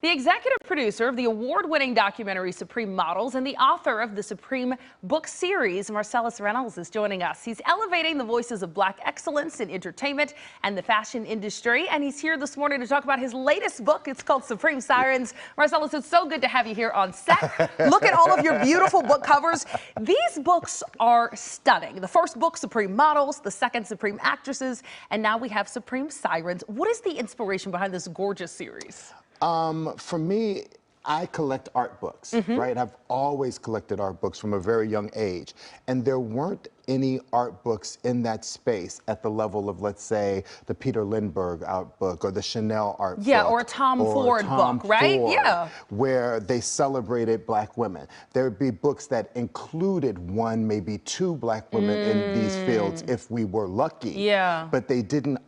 The executive producer of the award-winning documentary Supreme Models and the author of the Supreme book series, Marcellas Reynolds, is joining us. He's elevating the voices of Black excellence in entertainment and the fashion industry, and he's here this morning to talk about his latest book. It's called Supreme Sirens. Marcellas, it's so good to have you here on set. Look at all of your beautiful book covers. These books are stunning. The first book, Supreme Models, the second, Supreme Actresses, and now we have Supreme Sirens. What is the inspiration behind this gorgeous series? For me, I collect art books, right? I've always collected art books from a very young age. And there weren't any art books in that space at the level of, let's say, the Peter Lindbergh art book or the Chanel art book. Yeah, or a Tom Ford book, right? Yeah. Where they celebrated Black women. There would be books that included one, maybe two Black women in these fields if we were lucky. Yeah. But they didn't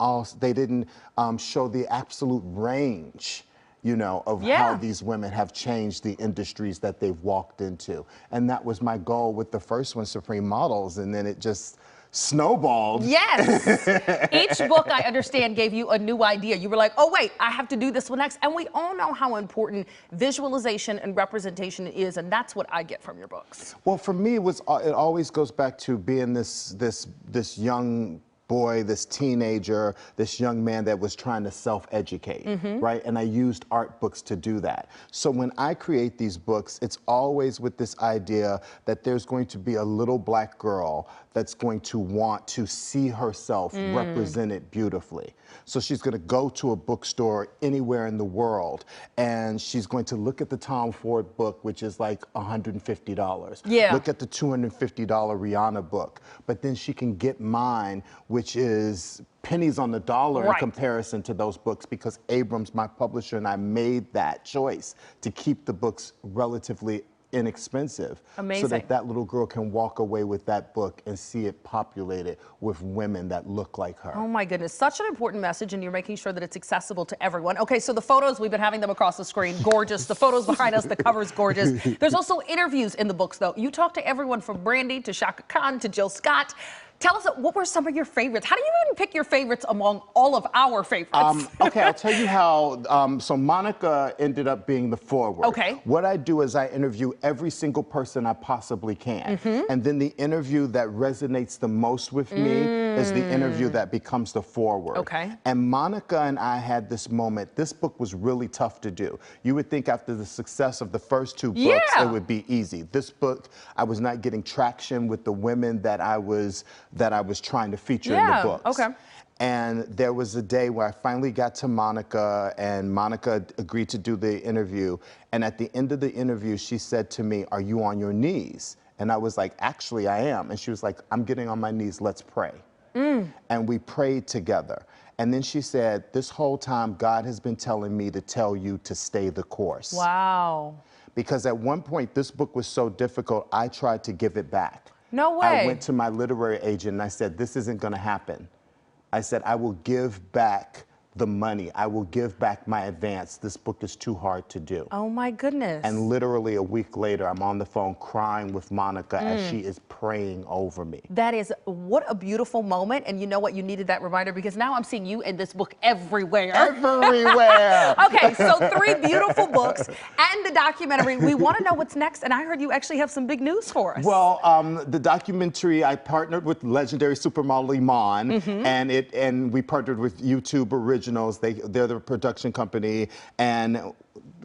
show the absolute range, you know, of how these women have changed the industries that they've walked into. And that was my goal with the first one, Supreme Models, and then it just snowballed. Yes. Each book, I understand, gave you a new idea. You were like, oh wait, I have to do this one next. And we all know how important visualization and representation is, and that's what I get from your books. Well, for me, it always goes back to being this young boy, this teenager, this young man that was trying to self-educate, right? And I used art books to do that. So when I create these books, it's always with this idea that there's going to be a little Black girl that's going to want to see herself represented beautifully. So she's going to go to a bookstore anywhere in the world, and she's going to look at the Tom Ford book, which is like $150. Yeah. Look at the $250 Rihanna book. But then she can get mine, which is pennies on the dollar in comparison to those books, because Abrams, my publisher, and I made that choice to keep the books relatively inexpensive. Amazing. So that little girl can walk away with that book and see it populated with women that look like her. Oh my goodness, such an important message, and you're making sure that it's accessible to everyone. Okay, so the photos, we've been having them across the screen, gorgeous. The photos behind us, the cover's gorgeous. There's also interviews in the books, though. You talk to everyone from Brandy to Shaka Khan to Jill Scott. Tell us, what were some of your favorites? How do you even pick your favorites among all of our favorites? Okay, I'll tell you how. So Monica ended up being the forward. Okay. What I do is I interview every single person I possibly can. And then the interview that resonates the most with me is the interview that becomes the forward. Okay. And Monica and I had this moment. This book was really tough to do. You would think after the success of the first two books, it would be easy. This book, I was not getting traction with the women that I was trying to feature in the books. Okay. And there was a day where I finally got to Monica, and Monica agreed to do the interview. And at the end of the interview, she said to me, "Are you on your knees?" And I was like, "Actually, I am." And she was like, "I'm getting on my knees, let's pray." And we prayed together. And then she said, "This whole time, God has been telling me to tell you to stay the course." Wow. Because at one point, this book was so difficult, I tried to give it back. No way. I went to my literary agent and I said, "This isn't going to happen." I said, "I will give back the money. I will give back my advance. This book is too hard to do." Oh my goodness. And literally a week later, I'm on the phone crying with Monica as she is praying over me. That is, what a beautiful moment. And you know what? You needed that reminder, because now I'm seeing you in this book everywhere. Everywhere. Okay, so 3 beautiful books and the documentary. We want to know what's next, and I heard you actually have some big news for us. Well, the documentary, I partnered with legendary supermodel Iman, and we partnered with YouTube Originals. They're the production company, and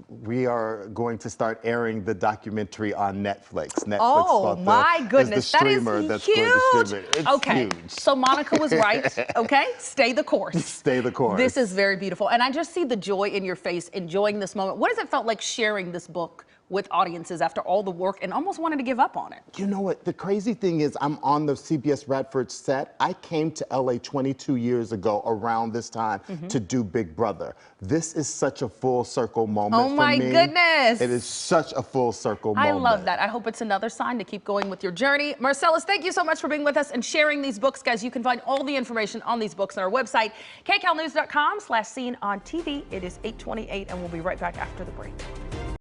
we are going to start airing the documentary on Netflix. Oh my goodness, that is huge. That's going to stream it. It's huge. So Monica was right. Okay, stay the course. Stay the course. This is very beautiful, and I just see the joy in your face, enjoying this moment. What has it felt like sharing this book with audiences after all the work and almost wanted to give up on it? You know what? The crazy thing is, I'm on the CBS Radford set. I came to LA 22 years ago around this time to do Big Brother. This is such a full circle moment for me. Oh my goodness. It is such a full circle moment. I love that. I hope it's another sign to keep going with your journey. Marcellas, thank you so much for being with us and sharing these books. Guys, you can find all the information on these books on our website, kcalnews.com/sceneontv. It is 8:28, and we'll be right back after the break.